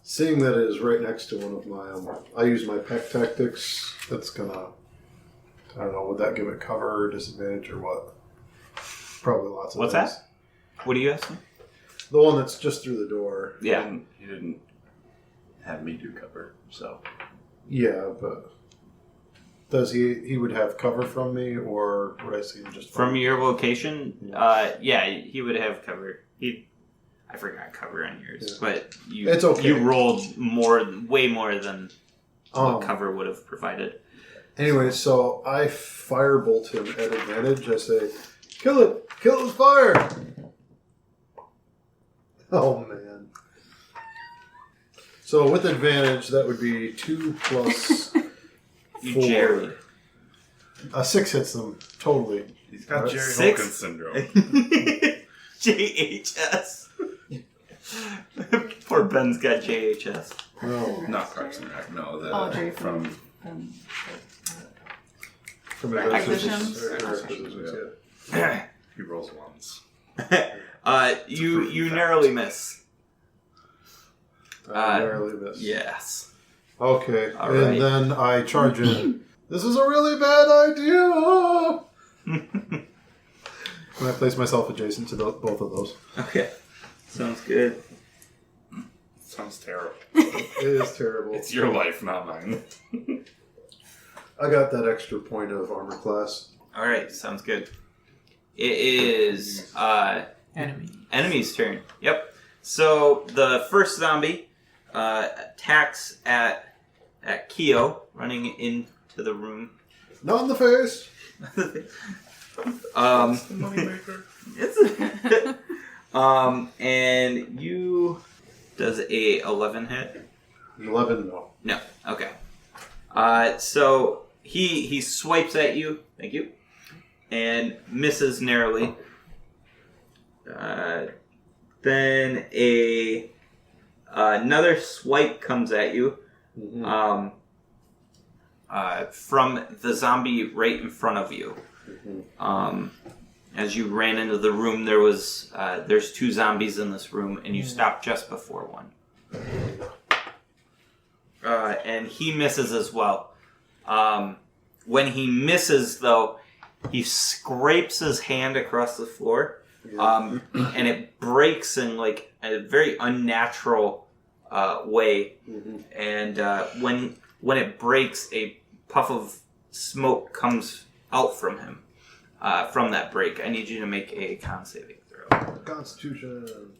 S5: Seeing that it is right next to one of my, I use my peck tactics. That's gonna, I don't know, would that give it cover or disadvantage or what? Probably lots of
S4: What's
S5: things.
S4: that? What are you asking?
S5: The one that's just through the door.
S4: Yeah.
S9: He didn't have me do cover, so.
S5: Yeah, but does he would have cover from me, or would I see him just
S4: From your location? Yeah, he would have cover. I forgot cover on yours, but
S5: It's okay.
S4: You rolled way more than what cover would have provided.
S5: Anyway, so I firebolt him at advantage. I say, kill it with fire. Oh man. So with advantage, that would be 2 plus
S4: You
S5: 4.
S4: jerried.
S5: 6 hits them totally.
S9: He's got Jerry
S4: 6?
S9: Holkins syndrome.
S4: JHS. Poor Ben's got JHS.
S5: No,
S9: Not Parks and Rec, no.
S6: Jerry
S9: From
S5: from
S6: Acquisitions?
S5: Acquisitions, yeah.
S9: he rolls ones.
S4: You narrowly miss.
S5: I narrowly missed.
S4: Yes.
S5: Okay,
S4: All
S5: and
S4: right.
S5: then I charge in. This is a really bad idea. And I place myself adjacent to both of those.
S4: Okay. Sounds good.
S9: Sounds terrible.
S5: It is terrible.
S9: It's your life, not mine.
S5: I got that extra point of armor class.
S4: All right. Sounds good. It is enemy's turn. Yep. So the first zombie attacks at Kyo, running into the room.
S5: Not in the face.
S9: That's the moneymaker.
S4: And you does a 11 hit?
S5: 11, no.
S4: No. Okay. So he swipes at you. Thank you. And misses narrowly. Then another swipe comes at you.
S5: Mm-hmm.
S4: From the zombie right in front of you.
S5: Mm-hmm.
S4: As you ran into the room, there's 2 zombies in this room, and you stopped just before one. And he misses as well. When he misses, though, he scrapes his hand across the floor, and it breaks in like a very unnatural way.
S5: Mm-hmm.
S4: And when it breaks, a puff of smoke comes out from him. From that break, I need you to make a con saving throw.
S5: Constitution.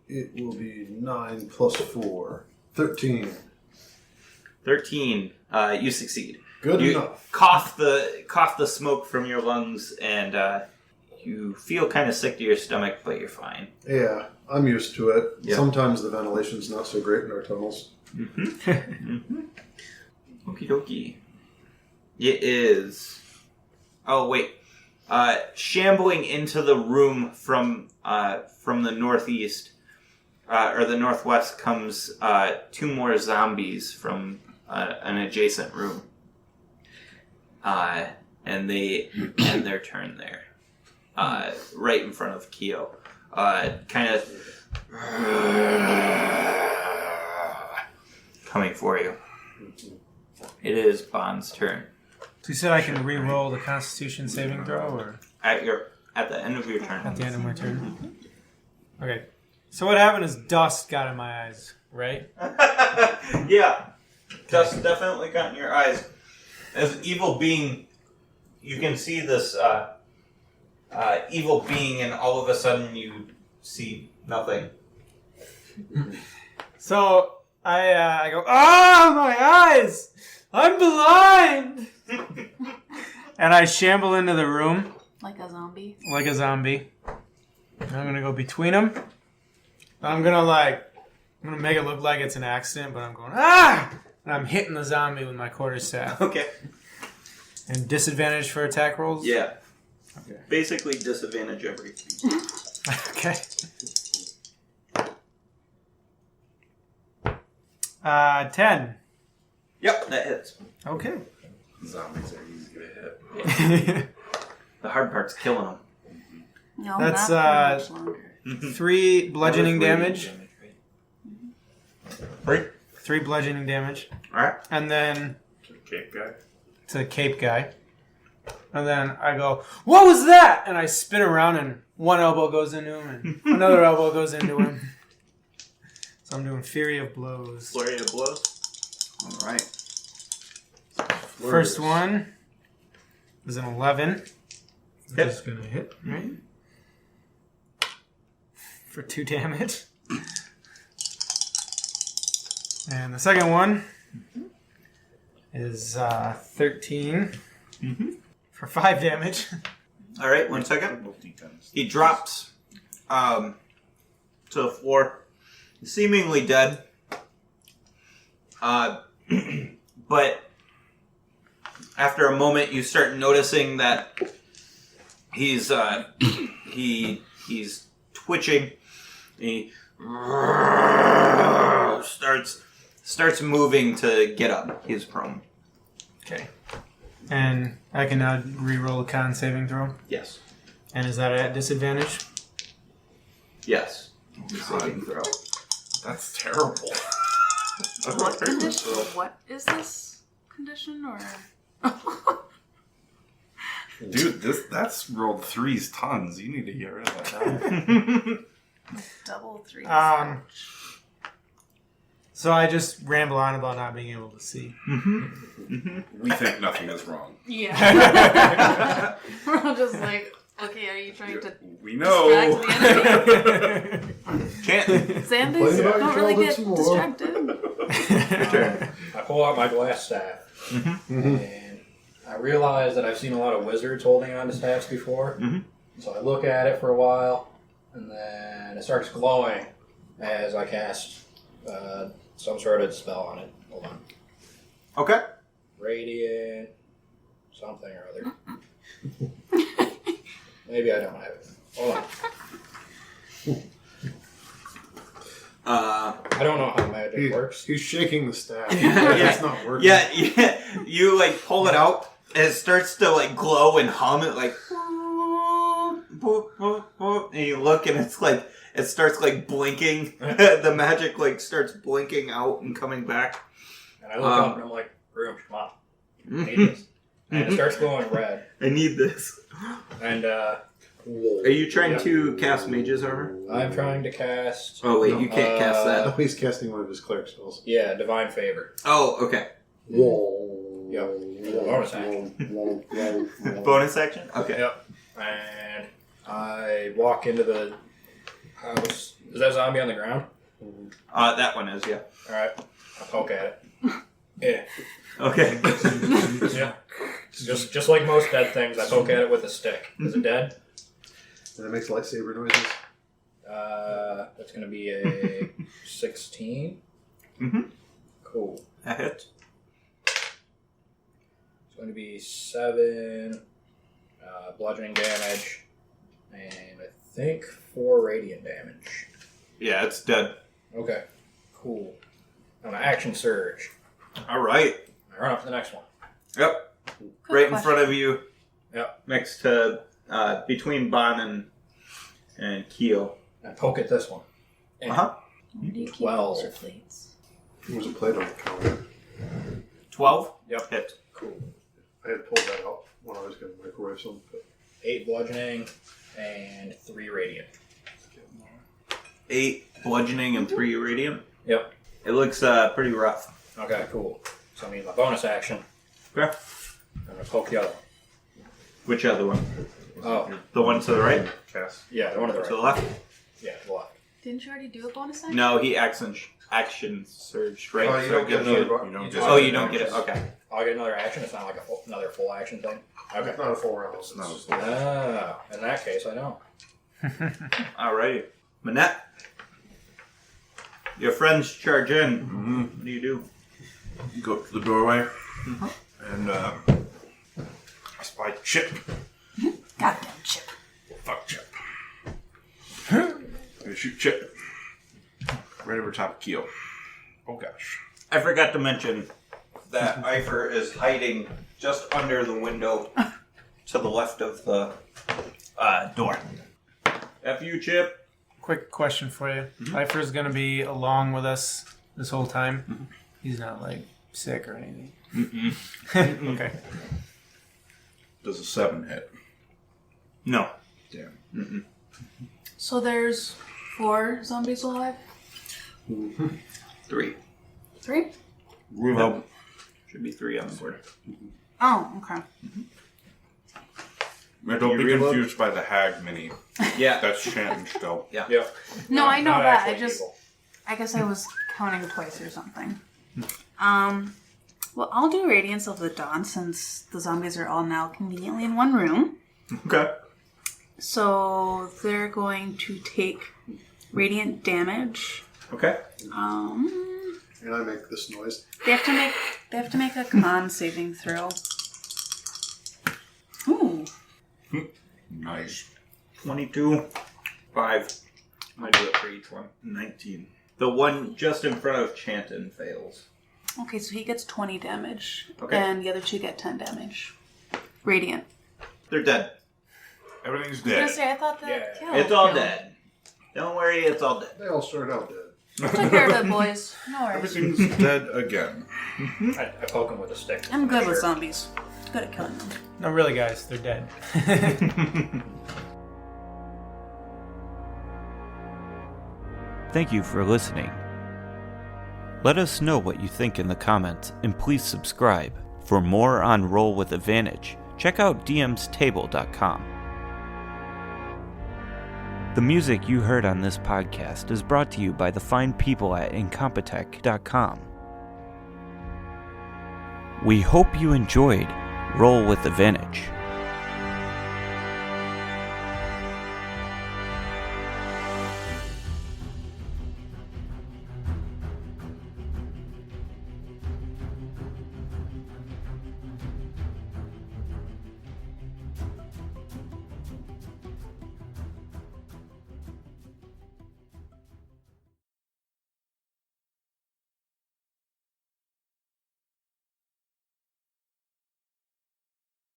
S5: It will be 9 plus 4. 13.
S4: 13. You succeed.
S5: Good
S4: You
S5: enough.
S4: cough the smoke from your lungs, and you feel kind of sick to your stomach, but you're fine.
S5: Yeah, I'm used to it.
S4: Yeah.
S5: Sometimes the ventilation's not so great in our tunnels.
S4: Mm-hmm. Okie dokie. It is. Oh wait. Shambling into the room from the northeast or the northwest comes 2 more zombies from an adjacent room, and they end their turn there, right in front of Kyo, kind of coming for you. It is Bond's turn.
S7: So you said I can re-roll the Constitution saving throw, or
S4: At the end of your turn.
S7: at the end of my turn? Okay. So what happened is dust got in my eyes, right?
S4: Yeah. Dust definitely got in your eyes. As evil being, you can see this evil being, and all of a sudden you see nothing.
S7: So I go, ah, my eyes! I'm blind! And I shamble into the room
S6: Like a zombie.
S7: like a zombie. And I'm gonna go between them. I'm gonna I'm gonna make it look like it's an accident, but I'm going ah, and I'm hitting the zombie with my quarterstaff.
S4: Okay.
S7: And disadvantage for attack rolls.
S4: Yeah.
S7: Okay.
S4: Basically, disadvantage every.
S7: Okay. 10.
S4: Yep, that hits.
S7: Okay.
S9: Zombies are easy to hit.
S4: The hard part's killing them.
S6: No,
S7: That's,
S6: not for much longer.
S7: 3 bludgeoning damage.
S4: Right.
S7: 3 bludgeoning damage.
S4: All right.
S7: And then
S9: Cape guy.
S7: to the cape guy. And then I go, what was that? And I spin around and one elbow goes into him and another elbow goes into him. So I'm doing Fury of Blows.
S4: Flurry of blows. All right.
S7: First one is an 11. Which
S4: Hit.
S7: is going to hit, right? For 2 damage. And the second one is 13 for 5 damage.
S4: All right. 1 second. He drops to the floor, seemingly dead. But after a moment, you start noticing that he's twitching. He starts moving to get up. He's prone.
S7: Okay. And I can now re-roll a con saving throw.
S4: Yes.
S7: And is that at disadvantage?
S4: Yes. Saving throw.
S9: That's terrible.
S6: What condition? What is this condition or?
S9: Dude, that's rolled 3's tons. You need to get rid of that.
S6: Double 3.
S7: So I just ramble on about not being able to see.
S9: We think nothing is wrong.
S6: Yeah. We're all just like, okay, are you trying to
S9: We know.
S6: distract the enemy?
S4: Can't.
S6: Zombies
S5: Complain about
S6: don't
S5: your
S6: really
S5: childhood
S6: get
S5: some more.
S6: distracted.
S8: I pull out my glass staff, and I realize that I've seen a lot of wizards holding on to staffs before. So I look at it for a while, and then it starts glowing as I cast some sort of spell on it. Hold on.
S4: Okay.
S8: Radiant something or other. Maybe I don't have it. Hold on. I don't know how magic works.
S5: He's shaking the staff.
S4: Yeah.
S5: It's not working.
S4: Yeah. You like pull it out, and it starts to like glow and hum. It like, and you look, and it's like it starts like blinking. The magic like starts blinking out and coming back.
S8: And I look up and I'm like, Groom, come on. I need this. And it starts glowing red.
S4: I need this.
S8: And
S4: Are you trying to cast Mage's Armor?
S8: I'm trying to cast.
S4: Oh wait, you can't cast
S5: Oh,
S4: that.
S5: he's casting one of his cleric spells.
S8: Yeah, Divine Favor.
S4: Oh, okay.
S8: Yep. Bonus action.
S4: Bonus action. Okay.
S8: Yep. And I walk into the house. Is that zombie on the ground?
S4: That one is, yeah.
S8: Alright. I poke at it. Yeah.
S4: Okay.
S8: Yeah. Just like most dead things, I poke at it with a stick. Is it dead?
S5: And it makes lightsaber noises.
S8: That's going to be a 16. Cool.
S4: That hits.
S8: It's going to be 7 bludgeoning damage, and I think 4 radiant damage.
S4: Yeah, it's dead.
S8: Okay, cool. I'm an action surge.
S4: All right.
S8: I run up to the next one.
S4: Yep. Right in front of you.
S8: Yep.
S4: Next to, between Bon and Keo.
S8: I poke at this one. And
S4: Uh-huh.
S6: Where do you keep
S8: 12.
S6: your plates?
S5: There's a plate on the counter.
S4: 12?
S8: Yep.
S4: Hit.
S8: Cool.
S5: I had pulled that out when I was going to microwave some. But
S8: 8 bludgeoning and 3 radiant.
S4: 8 bludgeoning and 3 radiant.
S8: Yep.
S4: It looks pretty rough.
S8: Okay, cool. So I need my bonus action.
S4: Okay.
S8: I'm going to poke the other one.
S4: Which other one?
S8: Oh,
S4: The one to the right?
S9: Cast.
S8: yeah, the one to the
S4: To the
S8: right.
S4: left?
S8: Yeah, to the left.
S6: Didn't you already do a bonus action?
S4: No, he action surged, right?
S5: Oh, you
S4: So
S5: don't
S4: it
S5: get
S4: gives
S5: another
S4: you-
S5: button.
S9: You don't
S8: You
S9: get
S8: just-
S4: Oh, you don't get it. Okay.
S8: I'll get another action. It's not like another full action thing. Okay.
S5: it's not a full round.
S9: It's not
S5: It's-
S8: Ah, in that case, I know.
S4: Alrighty. Manette? Your friends charge in. What do you do?
S9: Go up to the doorway and I spy Chip.
S6: Goddamn Chip.
S9: Fuck Chip. I shoot Chip right over top of Keel. Oh gosh.
S4: I forgot to mention that Eifer is hiding just under the window to the left of the door. F you, Chip.
S7: Quick question for you. Eifer's going to be along with us this whole time. He's not, like, sick or anything. Okay.
S9: Does a 7 hit?
S4: No.
S9: Damn.
S6: So there's 4 zombies alive?
S4: 3.
S6: 3?
S9: Well,
S4: Should be 3 on the board.
S6: Oh, okay.
S9: don't be
S4: reload?
S9: confused by the hag mini.
S4: Yeah.
S9: That's chanting still.
S4: Yeah.
S8: Yeah.
S6: No, I know
S8: Not
S6: that.
S8: actually evil.
S6: I guess I was counting twice or something. Well, I'll do Radiance of the Dawn since the zombies are all now conveniently in one room.
S4: Okay.
S6: So they're going to take radiant damage.
S4: Okay.
S5: And I make this noise.
S6: They have to make a con saving throw. Ooh.
S9: Nice.
S4: 22. 5. I'm going to do it for each one.
S9: 19.
S4: The one just in front of Chanton fails.
S6: Okay, so he gets 20 damage.
S4: Okay.
S6: And the other 2 get 10 damage. Radiant.
S4: They're dead.
S9: Everything's
S6: I was gonna
S9: dead.
S6: say, I thought that
S8: Yeah.
S6: killed.
S4: It's all
S6: killed.
S4: dead. Don't worry, it's all dead.
S5: They all start out dead.
S6: Took care of it, boys. No worries.
S9: Everything's dead again.
S8: I poke him with a stick.
S6: I'm good with
S8: Sure.
S6: zombies. Good at killing them.
S7: No, really, guys. They're dead.
S3: Thank you for listening. Let us know what you think in the comments, and please subscribe. For more on Roll with Advantage, check out dmstable.com. The music you heard on this podcast is brought to you by the fine people at incompetech.com. We hope you enjoyed Roll with Advantage.